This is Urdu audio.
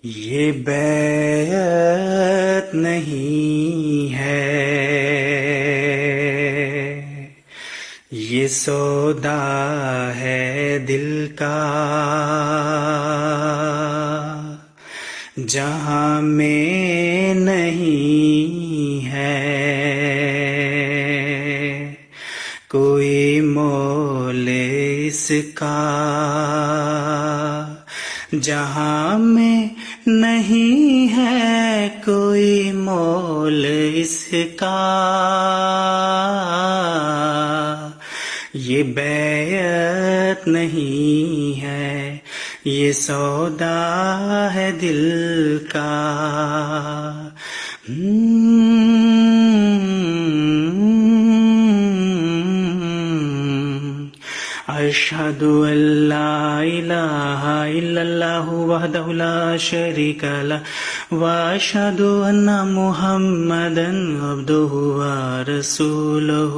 یہ بیعت نہیں ہے، یہ سودا ہے دل کا، جہاں میں نہیں ہے کوئی مول اس کا، جہاں میں نہیں ہے کوئی مول اس کا، یہ بیعت نہیں ہے، یہ سودا ہے دل کا۔ اشہد ان لا الہ الا اللہ وحدہ لا شریک لہ واشہد ان محمدا عبدہ ورسولہ۔